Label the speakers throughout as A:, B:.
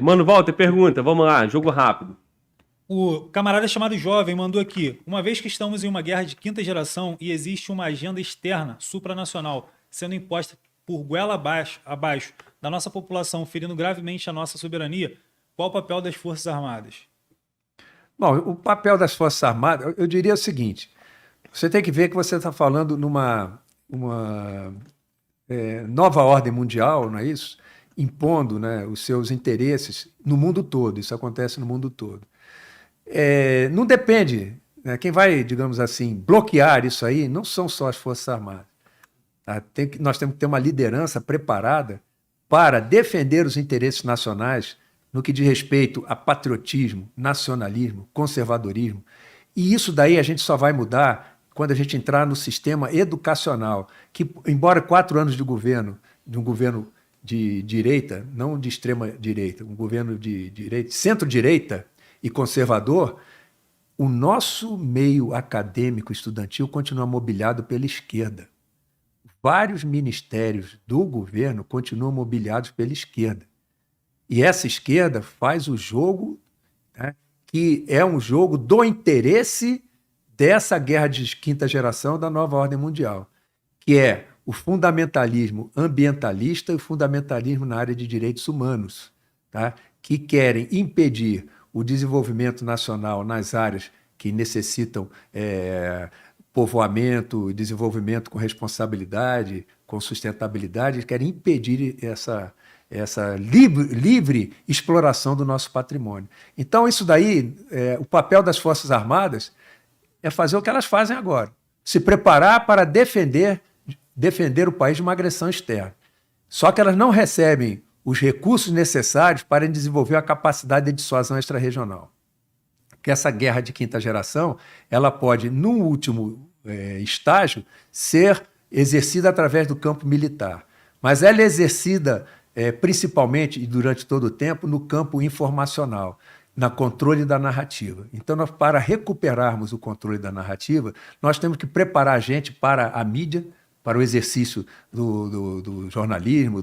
A: Mano, Walter, pergunta. Vamos lá, jogo rápido.
B: O camarada chamado Jovem mandou aqui: uma vez que estamos em uma guerra de quinta geração e existe uma agenda externa, supranacional, sendo imposta por goela abaixo da nossa população, ferindo gravemente a nossa soberania, qual o papel das Forças Armadas?
C: Bom, o papel das Forças Armadas, eu diria o seguinte: você tem que ver que você está falando numa nova ordem mundial, não é isso? Impondo, né, os seus interesses no mundo todo. Isso acontece no mundo todo. Não depende, né, quem vai, digamos assim, bloquear isso aí não são só as Forças Armadas. Tá? Nós temos que ter uma liderança preparada para defender os interesses nacionais no que diz respeito a patriotismo, nacionalismo, conservadorismo. E isso daí a gente só vai mudar quando a gente entrar no sistema educacional, que, embora 4 anos de um governo de direita, não de extrema direita, um governo de direita, centro-direita e conservador, o nosso meio acadêmico estudantil continua mobiliado pela esquerda. Vários ministérios do governo continuam mobiliados pela esquerda. E essa esquerda faz o jogo, né, que é um jogo do interesse dessa guerra de quinta geração da nova ordem mundial, que é o fundamentalismo ambientalista e o fundamentalismo na área de direitos humanos, tá? Que querem impedir o desenvolvimento nacional nas áreas que necessitam povoamento, desenvolvimento com responsabilidade, com sustentabilidade, querem impedir essa livre exploração do nosso patrimônio. Então, isso daí, o papel das Forças Armadas é fazer o que elas fazem agora, se preparar para defender o país de uma agressão externa. Só que elas não recebem os recursos necessários para desenvolver a capacidade de dissuasão extrarregional. Que essa guerra de quinta geração, ela pode, no último estágio, ser exercida através do campo militar. Mas ela é exercida principalmente e durante todo o tempo no campo informacional, no controle da narrativa. Então, para recuperarmos o controle da narrativa, nós temos que preparar a gente para a mídia, para o exercício do jornalismo,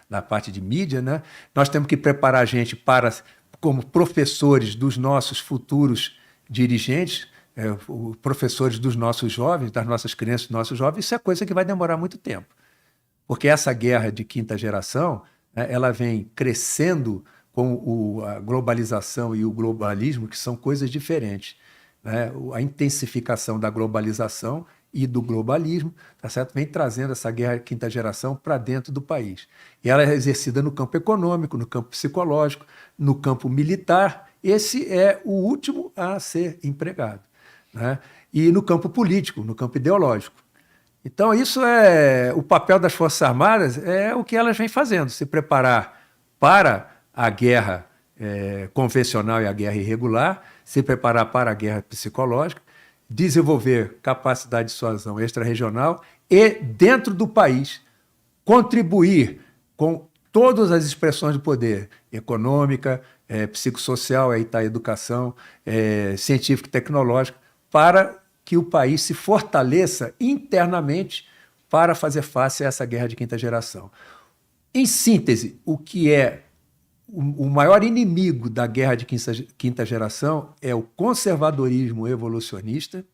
C: da parte de mídia, né? Nós temos que preparar a gente para, como professores dos nossos futuros dirigentes, professores dos nossos jovens, das nossas crianças, dos nossos jovens. Isso é coisa que vai demorar muito tempo. Porque essa guerra de quinta geração, né, ela vem crescendo com a globalização e o globalismo, que são coisas diferentes, né? A intensificação da globalização e do globalismo, tá certo? Vem trazendo essa guerra de quinta geração para dentro do país. E ela é exercida no campo econômico, no campo psicológico, no campo militar. Esse é o último a ser empregado, né? E no campo político, no campo ideológico. Então, isso é o papel das Forças Armadas, é o que elas vêm fazendo, se preparar para a guerra convencional e a guerra irregular, se preparar para a guerra psicológica, desenvolver capacidade de dissuasão extrarregional e, dentro do país, contribuir com todas as expressões do poder, econômica, psicossocial, aí está a educação, científica e tecnológica, para que o país se fortaleça internamente para fazer face a essa guerra de quinta geração. Em síntese, o que é o maior inimigo da guerra de quinta geração é o conservadorismo evolucionista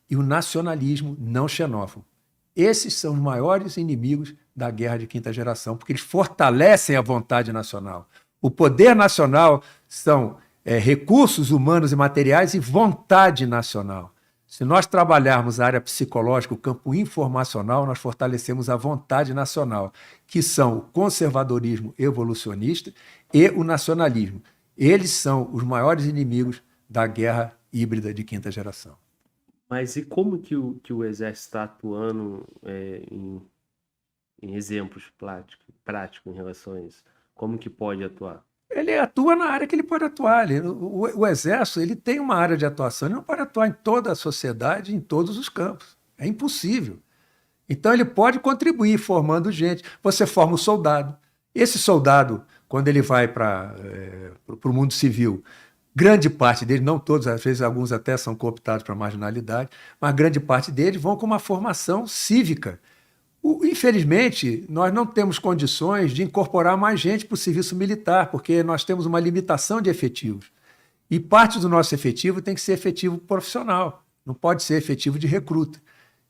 C: e o nacionalismo não xenófobo. Esses são os maiores inimigos da guerra de quinta geração, porque eles fortalecem a vontade nacional. O poder nacional são recursos humanos e materiais e vontade nacional. Se nós trabalharmos a área psicológica, o campo informacional, nós fortalecemos a vontade nacional, que são o conservadorismo evolucionista e o nacionalismo. Eles são os maiores inimigos da guerra híbrida de quinta geração.
A: Mas e como que o Exército está atuando em exemplos práticos em relação a isso? Como que pode atuar?
C: Ele atua na área que ele pode atuar. O Exército ele tem uma área de atuação, ele não pode atuar em toda a sociedade, em todos os campos. É impossível. Então ele pode contribuir formando gente. Você forma um soldado. Esse soldado, quando ele vai para o mundo civil, grande parte deles, não todos, às vezes alguns até são cooptados para marginalidade, mas grande parte deles vão com uma formação cívica. Infelizmente, nós não temos condições de incorporar mais gente para o serviço militar, porque nós temos uma limitação de efetivos. E parte do nosso efetivo tem que ser efetivo profissional, não pode ser efetivo de recruta.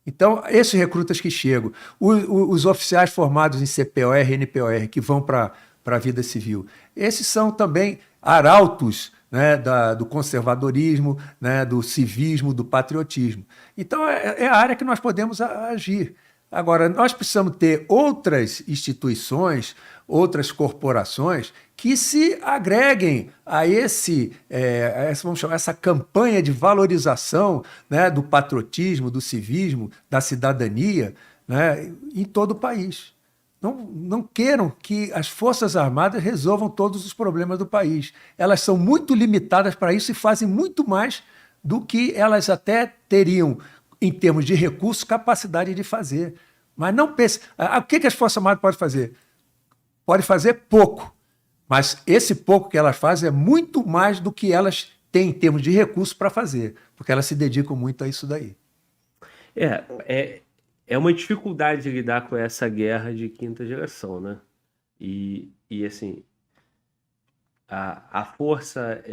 C: Então, esses recrutas que chegam, os oficiais formados em CPOR, NPOR, que vão para a vida civil, esses são também arautos, né, do conservadorismo, né, do civismo, do patriotismo. Então, é a área que nós podemos agir. Agora, nós precisamos ter outras instituições, outras corporações que se agreguem a vamos chamar, essa campanha de valorização, né, do patriotismo, do civismo, da cidadania, né, em todo o país. Não queiram que as Forças Armadas resolvam todos os problemas do país. Elas são muito limitadas para isso e fazem muito mais do que elas até teriam, em termos de recursos, capacidade de fazer. Mas não pense... O que as Forças Armadas podem fazer? Pode fazer pouco, mas esse pouco que elas fazem é muito mais do que elas têm em termos de recursos para fazer, porque elas se dedicam muito a isso daí.
A: É uma dificuldade de lidar com essa guerra de quinta geração, né? E assim, a força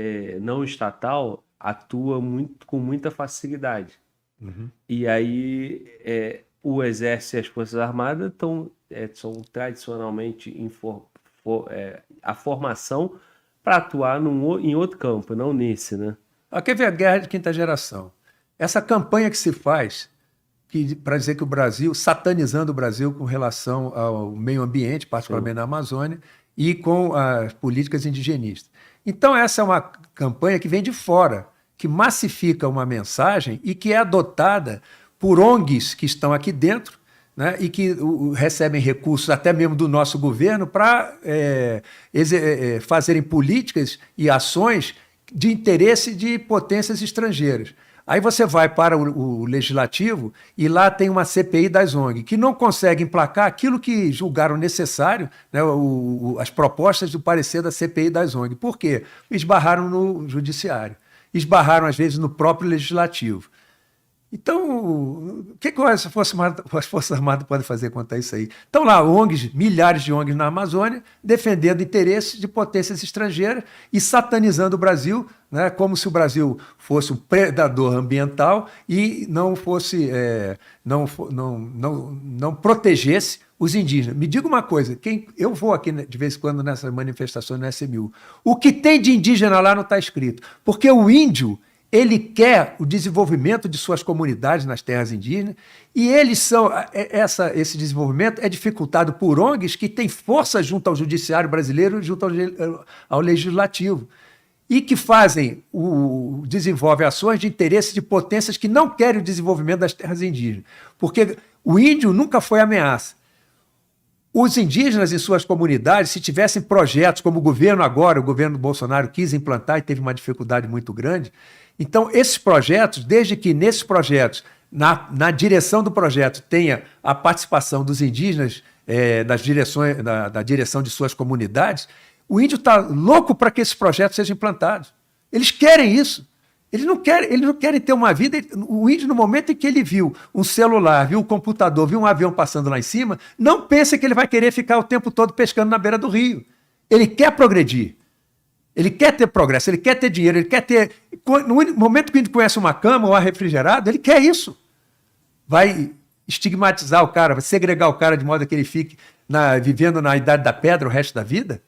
A: não estatal atua com muita facilidade.
C: Uhum.
A: E aí o Exército e as Forças Armadas são tradicionalmente a formação para atuar em outro campo, não nesse, né?
C: Quer ver a guerra de quinta geração? Essa campanha que se faz para dizer que o Brasil, satanizando o Brasil com relação ao meio ambiente, particularmente na Amazônia, e com as políticas indigenistas. Então, essa é uma campanha que vem de fora, que massifica uma mensagem e que é adotada por ONGs que estão aqui dentro, né, e que recebem recursos até mesmo do nosso governo para fazerem políticas e ações de interesse de potências estrangeiras. Aí você vai para o Legislativo e lá tem uma CPI das ONG, que não consegue emplacar aquilo que julgaram necessário, né, as propostas do parecer da CPI das ONG. Por quê? Esbarraram no Judiciário, esbarraram às vezes no próprio Legislativo. Então, o que as Forças Armadas podem fazer quanto a isso aí? Estão lá ONGs, milhares de ONGs na Amazônia, defendendo interesses de potências estrangeiras e satanizando o Brasil, né, como se o Brasil fosse um predador ambiental e não protegesse os indígenas. Me diga uma coisa, eu vou aqui de vez em quando nessas manifestações no SMU, o que tem de indígena lá não está escrito, porque o índio... Ele quer o desenvolvimento de suas comunidades nas terras indígenas e esse desenvolvimento é dificultado por ONGs que têm força junto ao judiciário brasileiro, junto ao legislativo e que desenvolvem ações de interesse de potências que não querem o desenvolvimento das terras indígenas, porque o índio nunca foi ameaça. Os indígenas em suas comunidades, se tivessem projetos como o governo Bolsonaro quis implantar e teve uma dificuldade muito grande. Então, esses projetos, desde que nesses projetos, na direção do projeto, tenha a participação dos indígenas da direção de suas comunidades, o índio está louco para que esses projetos sejam implantados. Eles querem isso. Eles não querem ter uma vida... O índio, no momento em que ele viu um celular, viu um computador, viu um avião passando lá em cima, não pensa que ele vai querer ficar o tempo todo pescando na beira do rio. Ele quer progredir. Ele quer ter progresso, ele quer ter dinheiro, ele quer ter... No momento que o índio conhece uma cama ou ar refrigerado, ele quer isso. Vai estigmatizar o cara, vai segregar o cara de modo que ele fique vivendo na idade da pedra o resto da vida?